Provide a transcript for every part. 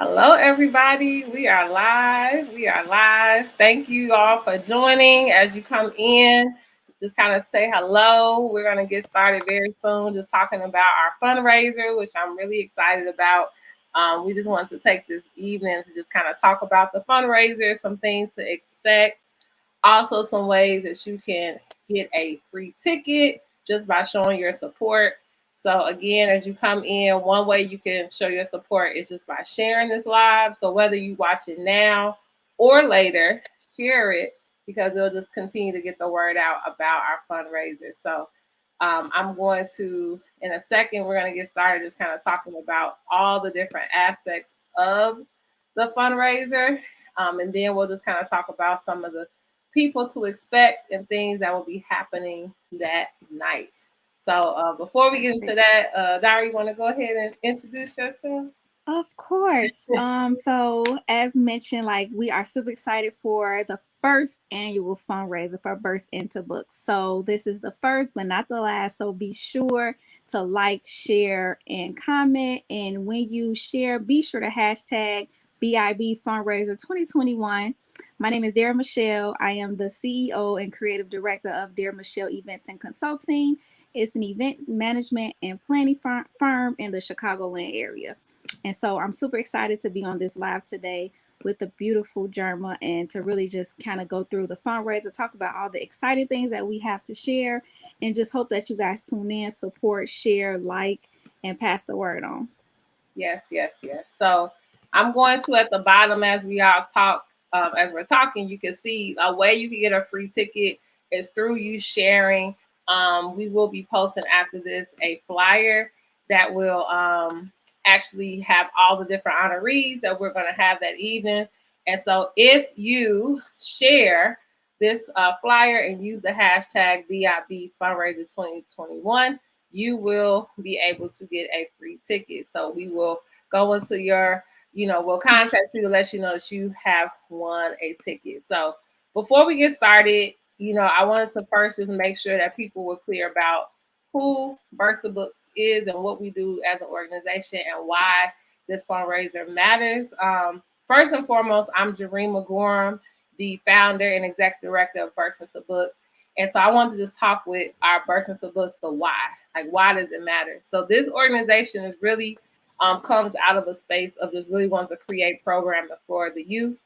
Hello, everybody. We are live. We are live. Thank you all for joining. As you come in, just kind of say hello. We're going to get started very soon, just talking about our fundraiser, which I'm really excited about. We just wanted to take this evening to just kind of talk about the fundraiser, some things to expect, also some ways that you can get a free ticket just by showing your support. So again, as you come in, one way you can show your support is just by sharing this live. So whether you watch it now or later, share it because it'll just continue to get the word out about our fundraiser. So I'm going to, in a second, we're going to get started just kind of talking about all the different aspects of the fundraiser. And then we'll just kind of talk about some of the people to expect and things that will be happening that night. So before we get into that, Dari, you want to go ahead and introduce yourself? Of course. So as mentioned, like we are super excited for the first annual fundraiser for Burst into Books. So this is the first, but not the last. So be sure to like, share, and comment. And when you share, be sure to hashtag BIB Fundraiser 2021. My name is Dara Michelle. I am the CEO and creative director of Dara Michelle Events and Consulting. It's an events management and planning firm in the Chicagoland area. And so I'm super excited to be on this live today with the beautiful Germa and to really just kind of go through the fundraiser, talk about all the exciting things that we have to share, and just hope that you guys tune in, support, share, like, and pass the word on. Yes, yes, yes. So I'm going to at the bottom as we all talk, as we're talking, you can see a way you can get a free ticket is through you sharing. We will be posting after this a flyer that will actually have all the different honorees that we're going to have that evening. And so if you share this flyer and use the hashtag VIB Fundraiser 2021, you will be able to get a free ticket. So we will go into your, we'll contact you to let you know that you have won a ticket. So before we get started, I wanted to first just make sure that people were clear about who Versa Books is and what we do as an organization and why this fundraiser matters. First and foremost, I'm Jarima Gorham, the founder and executive director of Burst into Books. And so I wanted to just talk with our Burst into Books the why. Like, why does it matter? So this organization is really comes out of a space of just really wanting to create programming for the youth,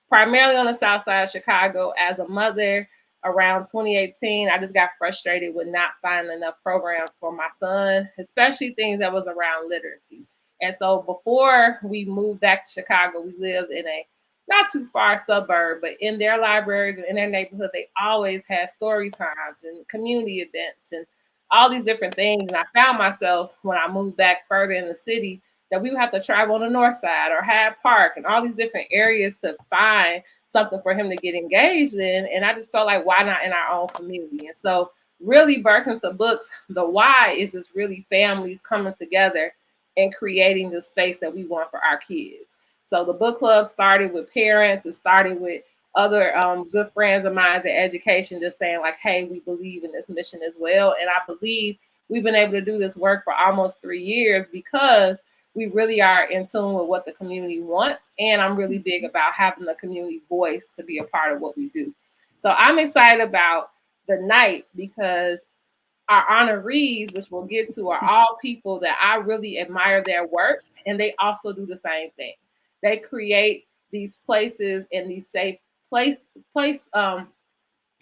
primarily on the south side of Chicago. As a mother, around 2018, I just got frustrated with not finding enough programs for my son, especially things that was around literacy. And so before we moved back to Chicago, we lived in a not too far suburb, but in their libraries and in their neighborhood, they always had story times and community events and all these different things. And I found myself when I moved back further in the city that we would have to travel on the north side or Hyde Park and all these different areas to find something for him to get engaged in. And I just felt like, why not in our own community? And so really Burst into Books, the why is just really families coming together and creating the space that we want for our kids. So the book club started with parents. It started with other good friends of mine in education, just saying like, hey, we believe in this mission as well. And I believe we've been able to do this work for almost 3 years because we really are in tune with what the community wants. And I'm really big about having the community voice to be a part of what we do. So I'm excited about the night because our honorees, which we'll get to, are all people that I really admire their work, and they also do the same thing. They create these places and these safe place place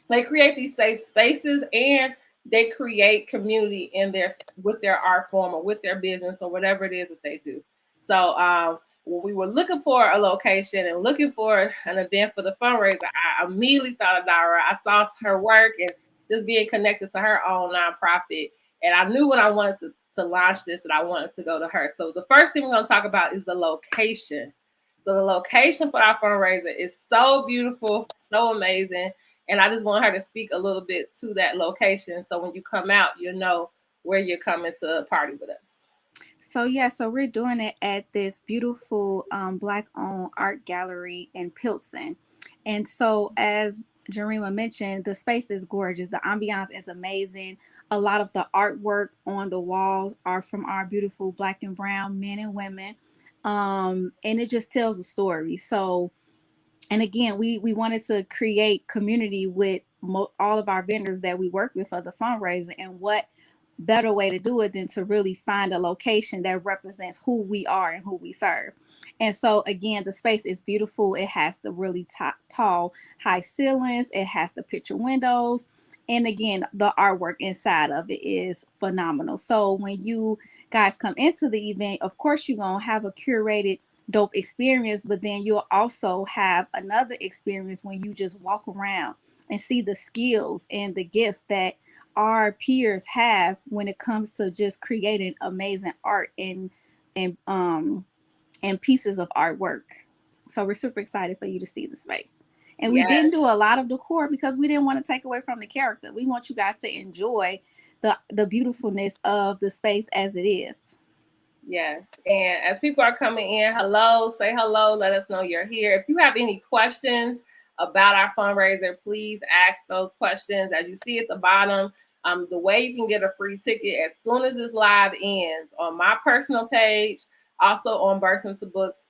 they create these safe spaces and they create community in their with their art form or with their business or whatever it is that they do. So when we were looking for a location and looking for an event for the fundraiser, I immediately thought of Dara. I saw her work and just being connected to her own nonprofit. And I knew when I wanted to launch this that I wanted to go to her. So the first thing we're going to talk about is the location. So the location for our fundraiser is so beautiful, so amazing. And I just want her to speak a little bit to that location. So when you come out, you know where you're coming to party with us. So we're doing it at this beautiful Black-owned art gallery in Pilsen. And so as Jarima mentioned, the space is gorgeous. The ambiance is amazing. A lot of the artwork on the walls are from our beautiful Black and brown men and women. And it just tells a story. So, and again, we wanted to create community with all of our vendors that we work with for the fundraiser. And what better way to do it than to really find a location that represents who we are and who we serve. And so again, the space is beautiful. It has the really tall high ceilings. It has the picture windows. And again, the artwork inside of it is phenomenal. So when you guys come into the event, of course you're going to have a curated dope experience, but then you'll also have another experience when you just walk around and see the skills and the gifts that our peers have when it comes to just creating amazing art and and pieces of artwork. So we're super excited for you to see the space. And we Yes. didn't do a lot of decor because we didn't want to take away from the character. We want you guys to enjoy the beautifulness of the space as it is. Yes. And as people are coming in, hello, say hello, let us know you're here. If you have any questions about our fundraiser, please ask those questions. As you see at the bottom, the way you can get a free ticket as soon as this live ends on my personal page, also on Burst Into Books,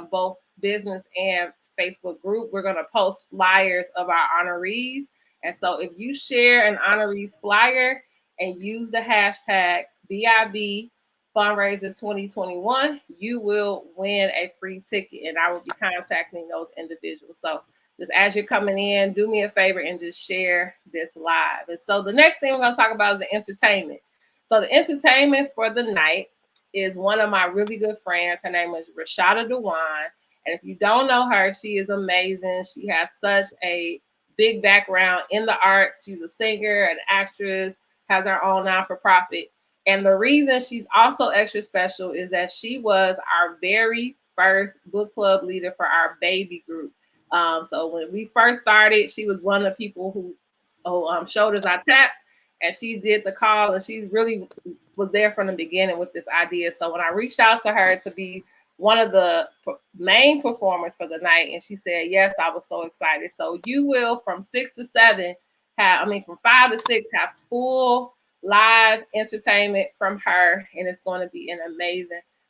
both business and Facebook group, we're going to post flyers of our honorees. And so if you share an honorees flyer and use the hashtag BIB Fundraiser 2021, you will win a free ticket, and I will be contacting those individuals. So just as you're coming in, do me a favor and just share this live. And so the next thing we're going to talk about is the entertainment. So the entertainment for the night is one of my really good friends. Her name is Rashada Dewan. And if you don't know her, she is amazing. She has such a big background in the arts. She's a singer, an actress, has her own non-for-profit. And the reason she's also extra special is that she was our very first book club leader for our baby group. So when we first started, she was one of the people who showed us our taps, and she did the call, and she really was there from the beginning with this idea. So when I reached out to her to be one of the main performers for the night, and she said yes, I was so excited. So you will from 6 to 7 from 5 to 6 have full live entertainment from her, and it's going to be an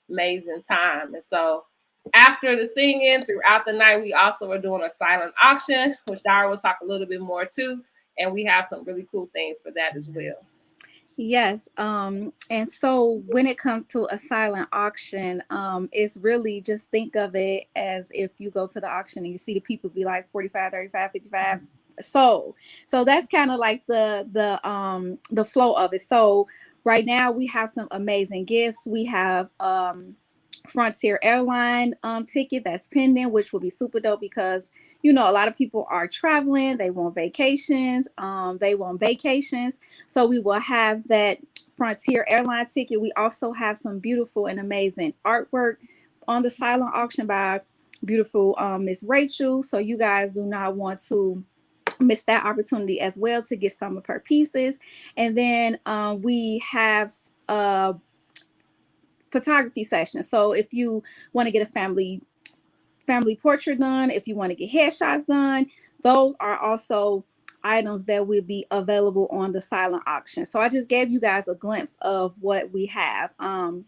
amazing time. And so after the singing throughout the night, we also are doing a silent auction, which Dara will talk a little bit more too, and we have some really cool things for that as well. Yes. And so when it comes to a silent auction, it's really just think of it as if you go to the auction and you see the people be like 45, 35, 55. So that's kind of like the flow of it. So right now we have some amazing gifts. We have Frontier Airline ticket that's pending, which will be super dope because you know a lot of people are traveling, they want vacations, so we will have that Frontier Airline ticket. We also have some beautiful and amazing artwork on the silent auction by beautiful Miss Rachel, so you guys do not want to miss that opportunity as well to get some of her pieces. And then we have photography session. So if you want to get a family portrait done, if you want to get headshots done, those are also items that will be available on the silent auction. So I just gave you guys a glimpse of what we have. And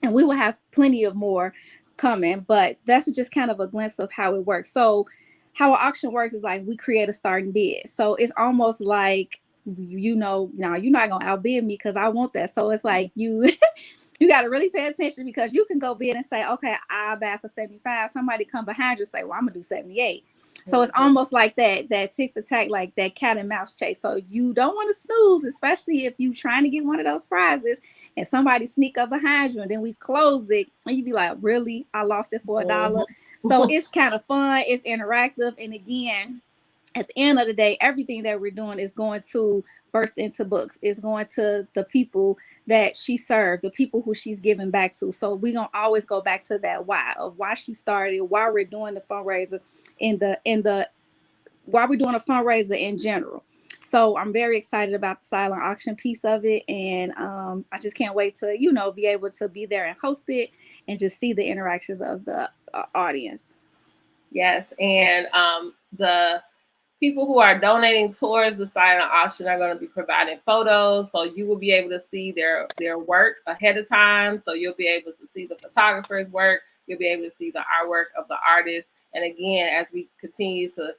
we will have plenty of more coming, but that's just kind of a glimpse of how it works. So how an auction works is like we create a starting bid. So it's almost like, you know, now you're not going to outbid me because I want that. So it's like you got to really pay attention because you can go bid and say, okay, I'll buy for 75. Somebody come behind you and say, well, I'm going to do 78. So it's almost like that tick for tack, like that cat and mouse chase. So you don't want to snooze, especially if you're trying to get one of those prizes and somebody sneak up behind you and then we close it and you be like, really? I lost it for $1. So it's kind of fun. It's interactive. And again, at the end of the day, everything that we're doing is going to Burst Into Books. It's going to the people that she served, the people who she's giving back to. So we're going to always go back to that why of why she started, why we're doing the fundraiser why we're doing a fundraiser in general. So I'm very excited about the silent auction piece of it. And I just can't wait to, you know, be able to be there and host it and just see the interactions of the audience. Yes. And the people who are donating towards the silent auction are going to be providing photos. So you will be able to see their work ahead of time. So you'll be able to see the photographer's work. You'll be able to see the artwork of the artist. And again, as we continue to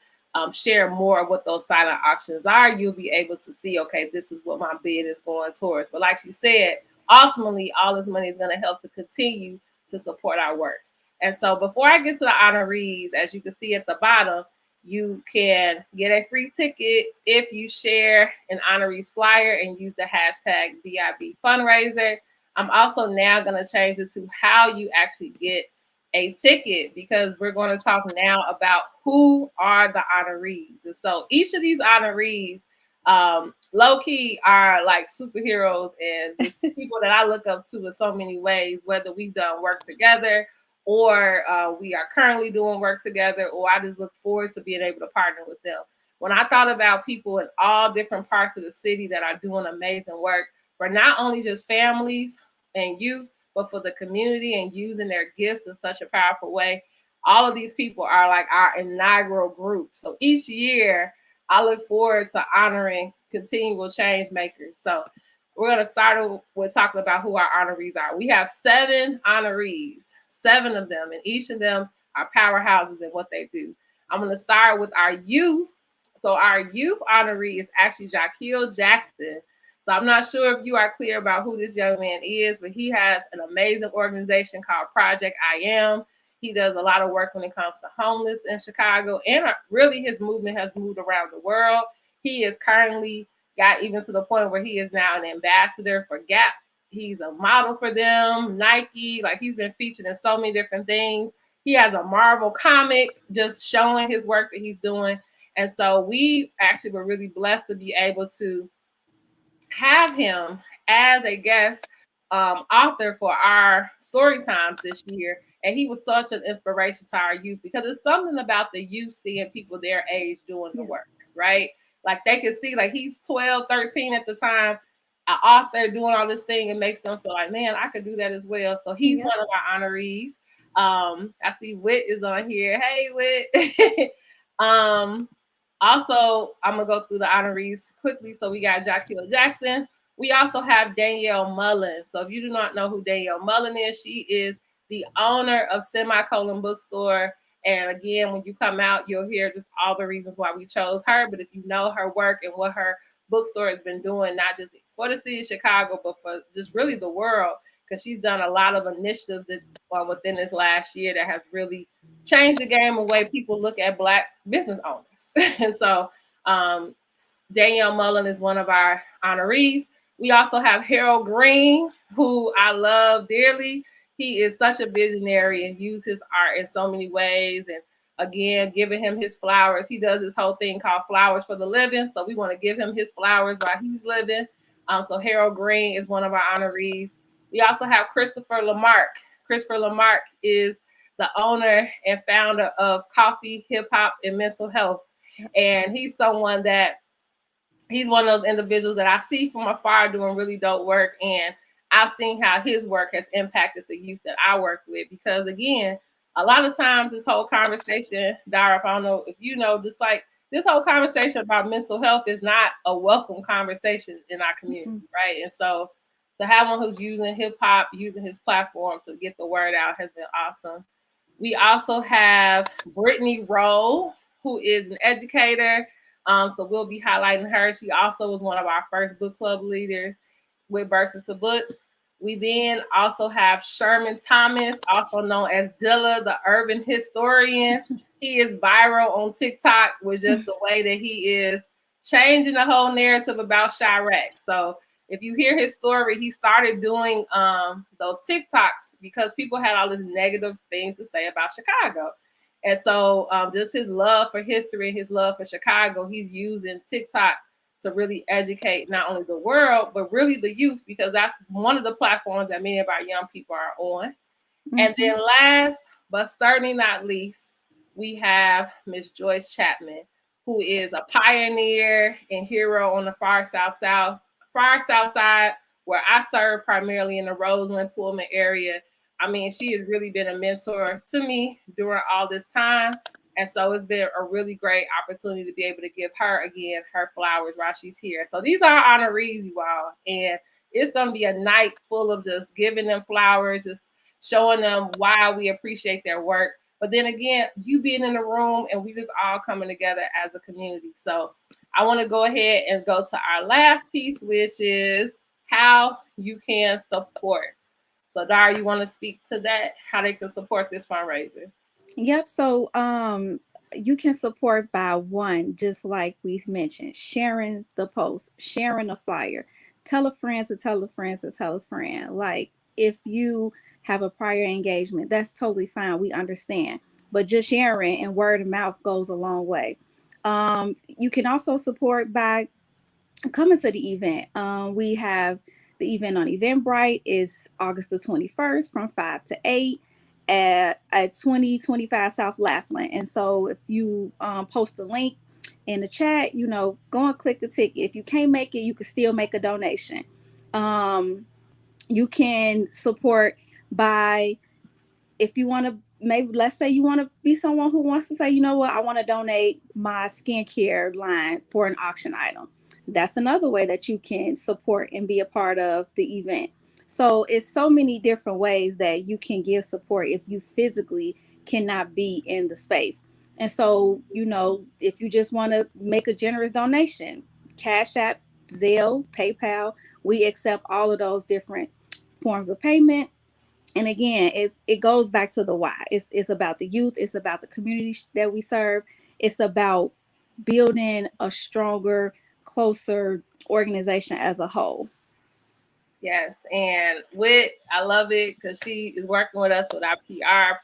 share more of what those silent auctions are, you'll be able to see, okay, this is what my bid is going towards. But like she said, ultimately, all this money is going to help to continue to support our work. And so before I get to the honorees, as you can see at the bottom, you can get a free ticket if you share an honorees flyer and use the hashtag BIB fundraiser. I'm also now going to change it to how you actually get a ticket, because we're going to talk now about who are the honorees. And so each of these honorees, low key, are like superheroes and just people that I look up to in so many ways, whether we've done work together or we are currently doing work together, or I just look forward to being able to partner with them. When I thought about people in all different parts of the city that are doing amazing work for not only just families and youth, but for the community and using their gifts in such a powerful way, all of these people are like our inaugural group. So each year, I look forward to honoring continual change makers. So we're going to start with talking about who our honorees are. We have 7 honorees, 7 of them, and each of them are powerhouses in what they do. I'm going to start with our youth. So our youth honoree is actually Jaquil Jackson. So I'm not sure if you are clear about who this young man is, but he has an amazing organization called Project I Am. He does a lot of work when it comes to homeless in Chicago, and really his movement has moved around the world. He is currently got even to the point where he is now an ambassador for Gap. He's a model for them, Nike. Like, he's been featured in so many different things. He has a Marvel comic just showing his work that he's doing. And so we actually were really blessed to be able to have him as a guest author for our story times this year. And he was such an inspiration to our youth, because it's something about the youth seeing people their age doing the work, right? Like, they can see, like, he's 12, 13 at the time, an author doing all this thing, and makes them feel like, man, I could do that as well. So he's one of our honorees. I see Wit is on here. Hey, Wit. Also, I'm going to go through the honorees quickly. So we got Jaquil Jackson. We also have Danielle Mullen. So if you do not know who Danielle Mullen is, she is the owner of Semicolon Bookstore. And again, when you come out, you'll hear just all the reasons why we chose her. But if you know her work and what her bookstore has been doing, not just for the city of Chicago, but for just really the world, because she's done a lot of initiatives that, within this last year, that has really changed the game of the way people look at Black business owners. And so Danielle Mullen is one of our honorees. We also have Harold Green, who I love dearly. He is such a visionary and uses his art in so many ways. And again, giving him his flowers. He does this whole thing called Flowers for the Living. So we want to give him his flowers while he's living. So Harold Green is one of our honorees. We also have Christopher Lamarck. Christopher Lamarck is the owner and founder of Coffee, Hip Hop, and Mental Health. And he's someone that, he's one of those individuals that I see from afar doing really dope work. And I've seen how his work has impacted the youth that I work with. Because again, a lot of times this whole conversation, Dara, I don't know if you know, just like this whole conversation about mental health is not a welcome conversation in our community, right? And so to have one who's using hip hop, using his platform to get the word out has been awesome. We also have Brittany Rowe, who is an educator. So we'll be highlighting her. She also was one of our first book club leaders with Burst Into Books. We then also have Sherman Thomas, also known as Dilla, the urban historian. He is viral on TikTok with just the way that he is changing the whole narrative about Chirac. So if you hear his story, he started doing those TikToks because people had all these negative things to say about Chicago. And so just his love for history, his love for Chicago, he's using TikTok to really educate not only the world, but really the youth, because that's one of the platforms that many of our young people are on. And then last, but certainly not least, we have Miss Joyce Chapman, who is a pioneer and hero on the far south side, where I serve primarily in the Roseland Pullman area. I mean, she has really been a mentor to me during all this time. And so it's been a really great opportunity to be able to give her, again, her flowers while she's here. So these are honorees, you all. And it's going to be a night full of just giving them flowers, just showing them why we appreciate their work. But then again, you being in the room and we just all coming together as a community. So I want to go ahead and go to our last piece, which is how you can support. So Dara, you want to speak to that? How they can support this fundraiser? Yep. So you can support by one, just like we've mentioned, sharing the post, sharing the flyer, tell a friend to tell a friend to tell a friend. Like if you have a prior engagement, that's totally fine. We understand. But just sharing and word of mouth goes a long way. You can also support by coming to the event. We have the event on Eventbrite is August the 21st from 5 to 8 at 2025 South Laughlin. And so if you post a link in the chat, go and click the ticket. If you can't make it, you can still make a donation. You can support by, if you want to, maybe let's say you want to be someone who wants to say, you know what, I want to donate my skincare line for an auction item. That's another way that you can support and be a part of the event. So it's so many different ways that you can give support if you physically cannot be in the space. And so, if you just want to make a generous donation, Cash App, Zelle, PayPal, we accept all of those different forms of payment. And again, it goes back to the why. It's about the youth. It's about the community that we serve. It's about building a stronger, closer organization as a whole. Yes, and Wit, I love it because she is working with us with our PR.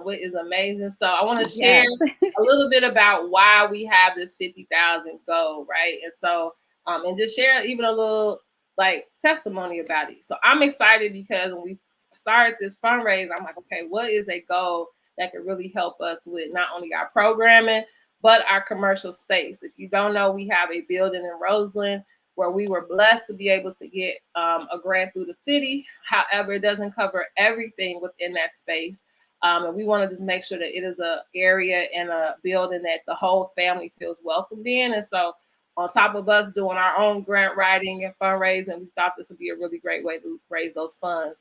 Wit is amazing. So I want to share Yes. a little bit about why we have this 50,000 goal, right? And so, and just share even a little like testimony about it. So I'm excited because when we started this fundraiser, I'm like, okay, what is a goal that could really help us with not only our programming but our commercial space? If you don't know, we have a building in Roseland where we were blessed to be able to get a grant through the city. However, it doesn't cover everything within that space. And we want to just make sure that it is an area and a building that the whole family feels welcomed in. And so on top of us doing our own grant writing and fundraising, we thought this would be a really great way to raise those funds.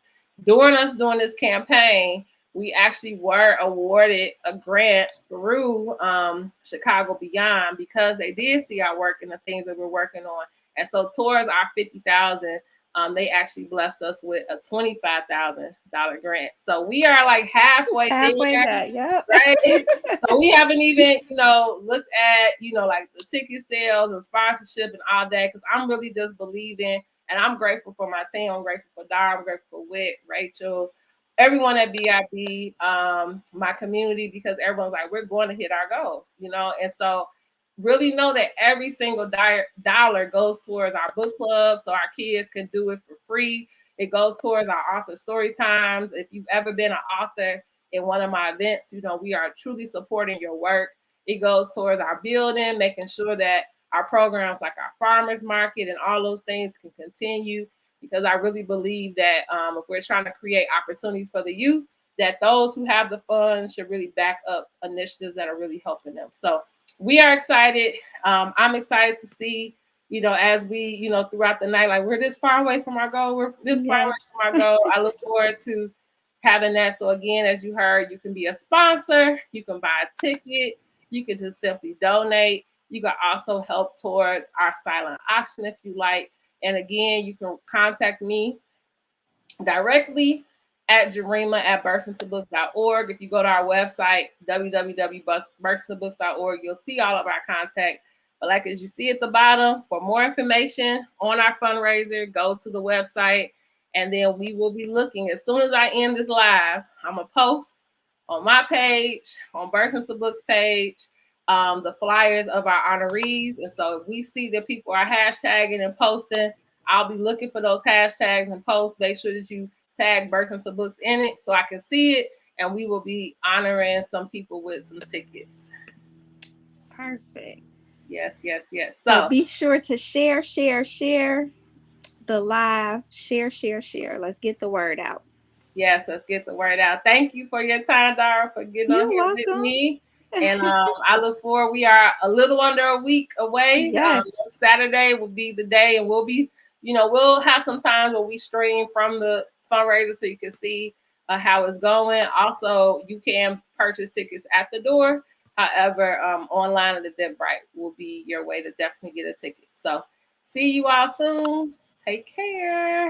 During us doing this campaign, we actually were awarded a grant through Chicago Beyond because they did see our work and the things that we're working on. And so towards our 50,000, they actually blessed us with a $25,000 grant. So we are like halfway there, back. Yep. right? So we haven't even, looked at, like the ticket sales and sponsorship and all that, because I'm really just believing, and I'm grateful for my team. I'm grateful for Dara. I'm grateful for Whit, Rachel, everyone at BIP, my community, because everyone's like, we're going to hit our goal, and so really know that every single dollar goes towards our book club so our kids can do it for free. It goes towards our author story times. If you've ever been an author in one of my events, we are truly supporting your work. It goes towards our building, making sure that our programs like our farmers market and all those things can continue, because I really believe that if we're trying to create opportunities for the youth, that those who have the funds should really back up initiatives that are really helping them. So we are excited. I'm excited to see, as we, throughout the night, like we're this far away from our goal. We're this far away from our goal. I look forward to having that. So again, as you heard, you can be a sponsor, you can buy a ticket, you can just simply donate. You can also help towards our silent auction if you like. And again, you can contact me directly at jarima@burstingbooks.org. If you go to our website, www.burstingbooks.org, you'll see all of our contact. But like as you see at the bottom, for more information on our fundraiser, go to the website, and then we will be looking. As soon as I end this live, I'm going to post on my page, on Bursting to Books page, the flyers of our honorees. And so if we see that people are hashtagging and posting, I'll be looking for those hashtags and posts. Make sure that you tag Bursting to Books in it so I can see it, and we will be honoring some people with some tickets. Perfect. Yes. So be sure to share the live. Share. Let's get the word out. Yes, let's get the word out. Thank you for your time, Dara, for getting on here with me. And I look forward. We are a little under a week away. Yes. Saturday will be the day, and we'll be, we'll have some times where we stream from the fundraiser so you can see how it's going. Also, you can purchase tickets at the door. However, online at Eventbrite will be your way to definitely get a ticket. So, see you all soon. Take care.